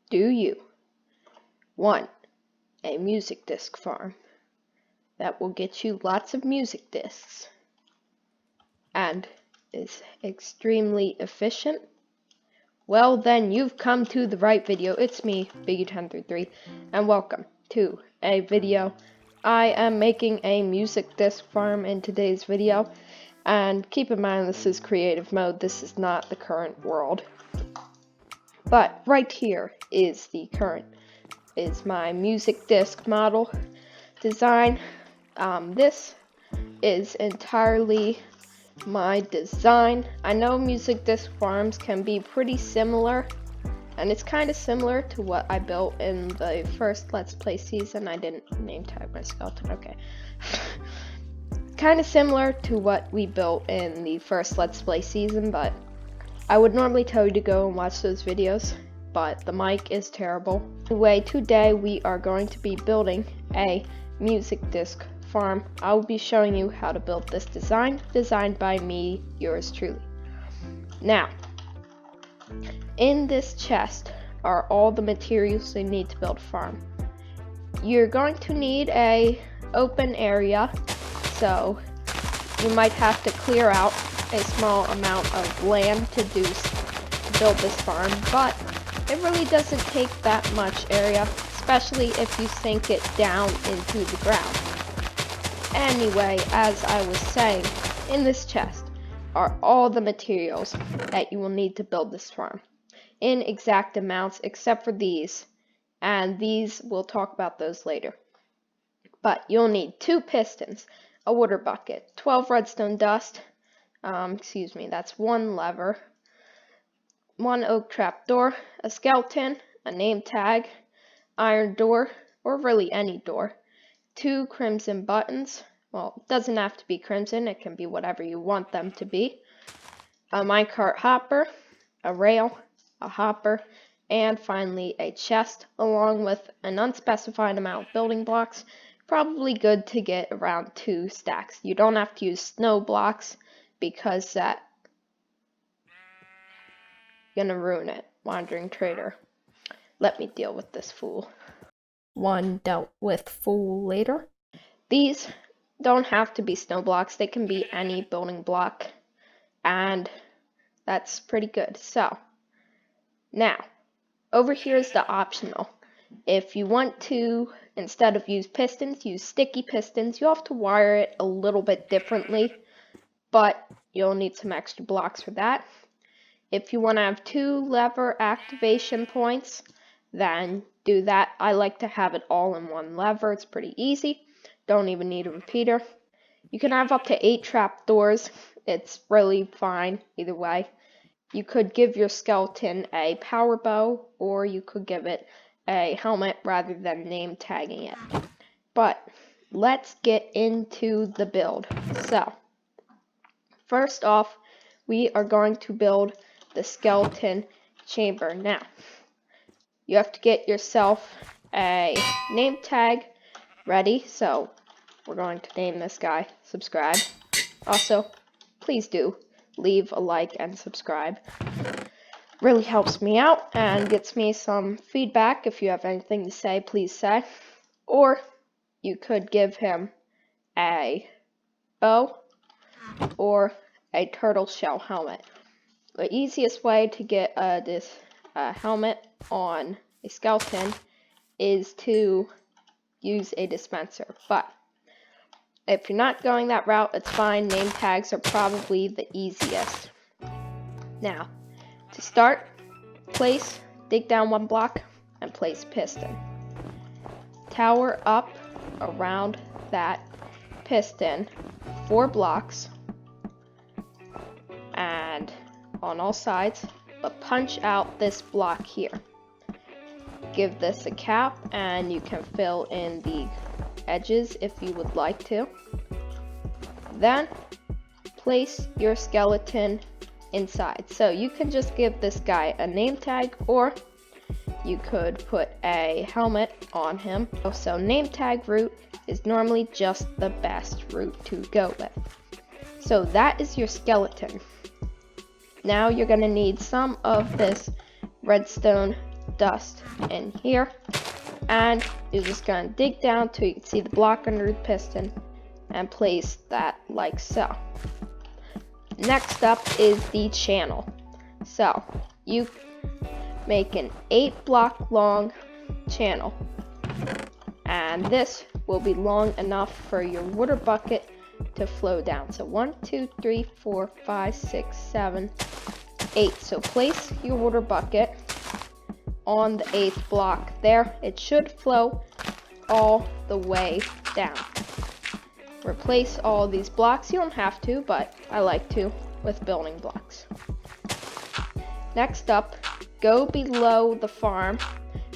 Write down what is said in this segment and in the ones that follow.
Do you want a music disc farm that will get you lots of music discs and is extremely efficient? Well, then you've come to the right video. It's me, Biggie1033, and welcome to a video. I am making a music disc farm in today's video, and keep in mind this is creative mode. This is not the current world. But right here is my music disc model design. This is entirely my design. I know music disc farms can be pretty similar, and it's kind of similar to what I built in the first Let's Play season. I didn't name tag my skeleton, okay. Kind of similar to what we built in the first Let's Play season, but I would normally tell you to go and watch those videos, but the mic is terrible. Anyway, today we are going to be building a music disc farm. I will be showing you how to build this design, designed by me, yours truly. Now, in this chest are all the materials you need to build a farm. You're going to need a open area, so you might have to clear out a small amount of land to build this farm, but it really doesn't take that much area, especially if you sink it down into the ground. Anyway, as I was saying, in this chest are all the materials that you will need to build this farm, in exact amounts except for these, and these we'll talk about those later. But you'll need 2 pistons, a water bucket, 12 redstone dust, that's 1 lever, 1 oak trap door, a skeleton, a name tag, iron door, or really any door, 2 crimson buttons. Well, it doesn't have to be crimson, it can be whatever you want them to be, a minecart hopper, a rail, a hopper, and finally a chest, along with an unspecified amount of building blocks. Probably good to get around 2 stacks. You don't have to use snow blocks, because that's gonna ruin it. Wandering trader. Let me deal with this fool. One dealt with fool later. These don't have to be snow blocks. They can be any building block. And that's pretty good. So, now, over here is the optional. If you want to, instead of use pistons, use sticky pistons. You have to wire it a little bit differently, but you'll need some extra blocks for that. If you want to have 2 lever activation points, then do that. I like to have it all in 1 lever. It's pretty easy. Don't even need a repeater. You can have up to 8 trapdoors. It's really fine either way. You could give your skeleton a power bow, or you could give it a helmet rather than name tagging it. But let's get into the build. So, first off, we are going to build the skeleton chamber. Now, you have to get yourself a name tag ready. So, we're going to name this guy Subscribe. Also, please do leave a like and subscribe. Really helps me out and gets me some feedback. If you have anything to say, please say. Or you could give him a bow or a turtle shell helmet. The easiest way to get this helmet on a skeleton is to use a dispenser. But if you're not going that route, it's fine. Name tags are probably the easiest. Now, to start, dig down 1 block and place piston. Tower up around that piston 4 blocks and on all sides, but punch out this block here. Give this a cap and you can fill in the edges if you would like to. Then place your skeleton inside. So you can just give this guy a name tag, or you could put a helmet on him. So name tag route is normally just the best route to go with. So that is your skeleton. Now you're going to need some of this redstone dust in here, and you're just gonna dig down till you can see the block under the piston and place that like so. Next up is the channel. So you make an 8-block long channel, and this will be long enough for your water bucket to flow down. So 1, 2, 3, 4, 5, 6, 7, 8. So place your water bucket on the 8th block there. It should flow all the way down. Replace all these blocks. You don't have to, but I like to, with building blocks. Next up, go below the farm,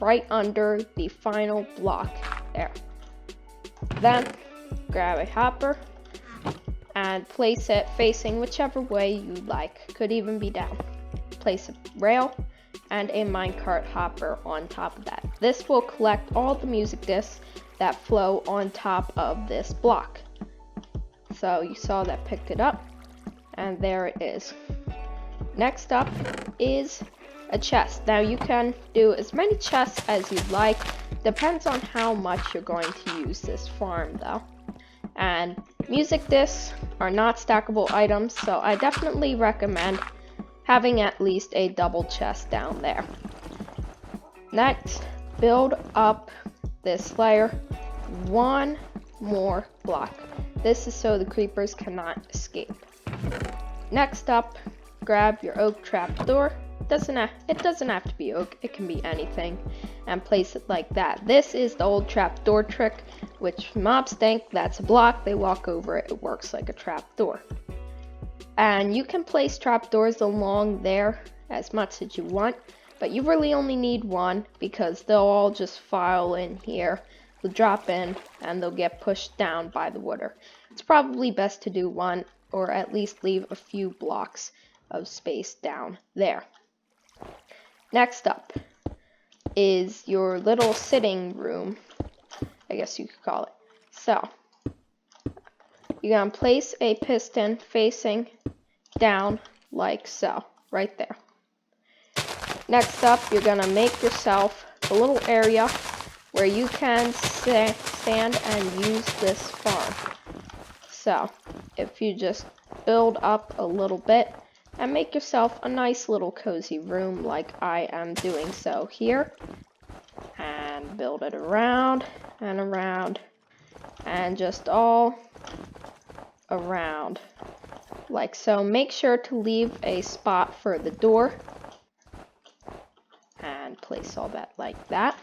right under the final block there. Then grab a hopper and place it facing whichever way you like. Could even be down. Place a rail and a minecart hopper on top of that. This will collect all the music discs that flow on top of this block. So you saw that picked it up, and there it is. Next up is a chest. Now you can do as many chests as you'd like. Depends on how much you're going to use this farm though. And music discs are not stackable items, so I definitely recommend having at least a double chest down there. Next, build up this layer 1 more block. This is so the creepers cannot escape. Next up, grab your oak trapdoor. It doesn't have to be oak, it can be anything, and place it like that. This is the old trapdoor trick, which mobs think that's a block, they walk over it, it works like a trapdoor. And you can place trapdoors along there as much as you want, but you really only need one because they'll all just file in here, they'll drop in, and they'll get pushed down by the water. It's probably best to do one, or at least leave a few blocks of space down there. Next up is your little sitting room, I guess you could call it. So you're gonna place a piston facing down like so, right there. Next up, you're gonna make yourself a little area where you can stand and use this farm. So if you just build up a little bit and make yourself a nice little cozy room like I am doing so here, and build it around and around and just all around like so. Make sure to leave a spot for the door and place all that like that.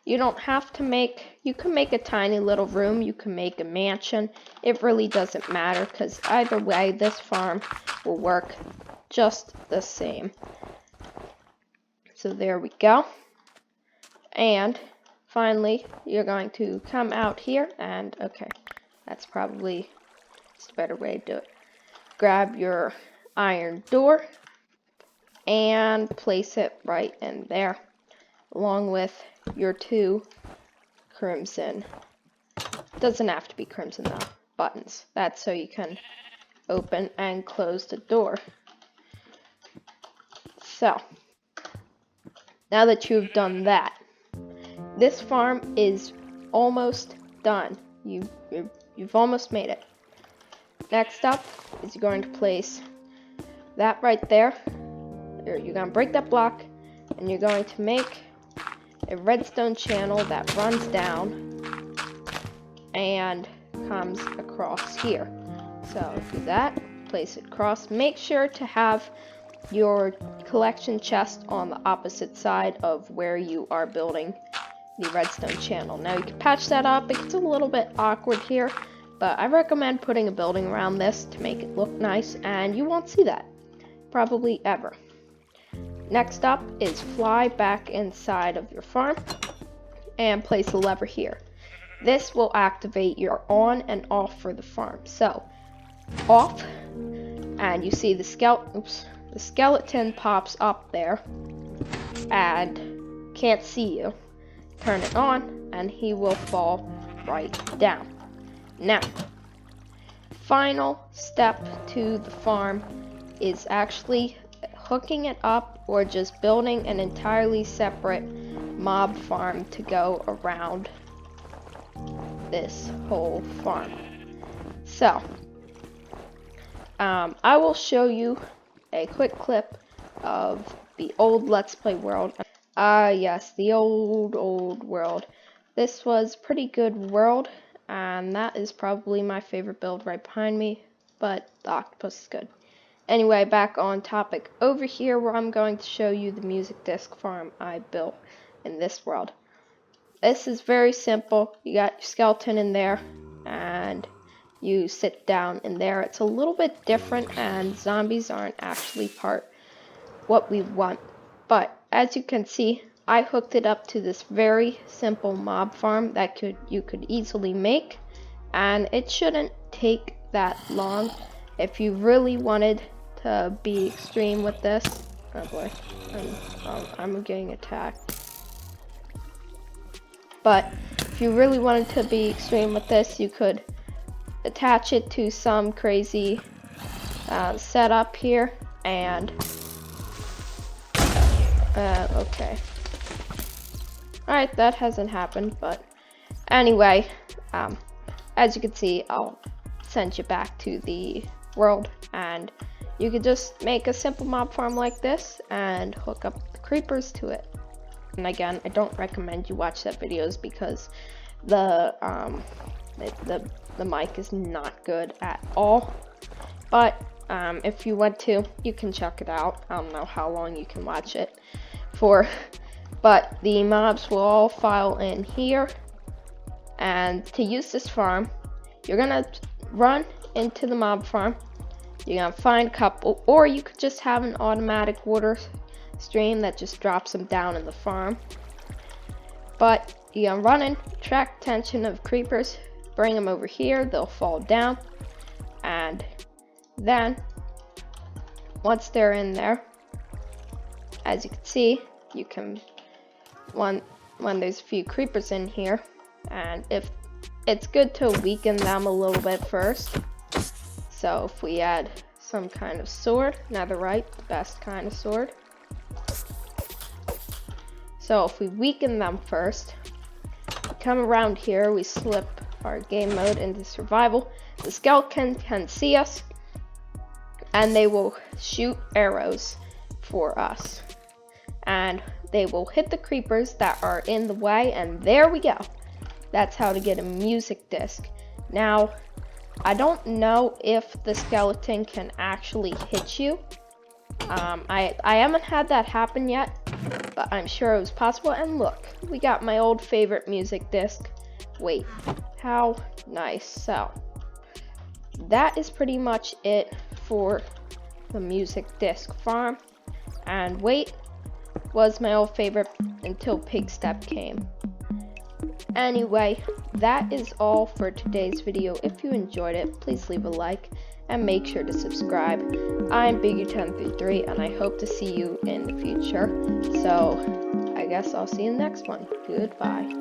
You don't have to you can make a tiny little room, you can make a mansion. It really doesn't matter because either way this farm will work just the same. So there we go. And finally, you're going to come out here and, okay, that's probably just a better way to do it. Grab your iron door and place it right in there, along with your 2 crimson, doesn't have to be crimson though, buttons. That's so you can open and close the door. So, now that you've done that, this farm is almost done. You've almost made it. Next up is you're going to place that right there. You're going to break that block, and you're going to make a redstone channel that runs down and comes across here. So do that, place it across. Make sure to have your collection chest on the opposite side of where you are building the redstone channel. Now you can patch that up. It gets a little bit awkward here, but I recommend putting a building around this to make it look nice, and you won't see that probably ever. Next up is fly back inside of your farm and place a lever here. This will activate your on and off for the farm. So off, and you see the skeleton pops up there and can't see you. Turn it on and he will fall right down. Now, final step to the farm is actually hooking it up or just building an entirely separate mob farm to go around this whole farm. So, I will show you a quick clip of the old Let's Play world. Yes, the old world. This was a pretty good world, and that is probably my favorite build right behind me, but the octopus is good. Anyway, back on topic. Over here where I'm going to show you the music disc farm I built in this world. This is very simple. You got your skeleton in there, and you sit down in there. It's a little bit different, and zombies aren't actually part what we want. But as you can see, I hooked it up to this very simple mob farm that you could easily make, and it shouldn't take that long. If you really wanted to be extreme with this, oh boy, I'm getting attacked. But if you really wanted to be extreme with this, you could attach it to some crazy setup here, and okay. Alright, that hasn't happened, but anyway, as you can see, I'll send you back to the world, and you could just make a simple mob farm like this and hook up the creepers to it. And again, I don't recommend you watch that videos because the mic is not good at all. But if you want to, you can check it out. I don't know how long you can watch it for, but the mobs will all file in here. And to use this farm, you're gonna run into the mob farm. You're gonna find a couple, or you could just have an automatic water stream that just drops them down in the farm. But you're gonna run in, attract attention of creepers, bring them over here, they'll fall down, and then once they're in there, as you can see, you can when there's a few creepers in here, and if it's good to weaken them a little bit first. So if we add some kind of sword, netherite, the best kind of sword. So if we weaken them first, we come around here, we slip our game mode into survival. The skeleton can see us, and they will shoot arrows for us. And they will hit the creepers that are in the way, and there we go. That's how to get a music disc. Now, I don't know if the skeleton can actually hit you. I haven't had that happen yet, but I'm sure it was possible. And look, we got my old favorite music disc. Wait, how nice. So, that is pretty much it for the music disc farm. And wait was my old favorite until Pig Step came. Anyway, that is all for today's video. If you enjoyed it, please leave a like and make sure to subscribe. I'm Biggie1033, and I hope to see you in the future. So, I guess I'll see you in the next one. Goodbye.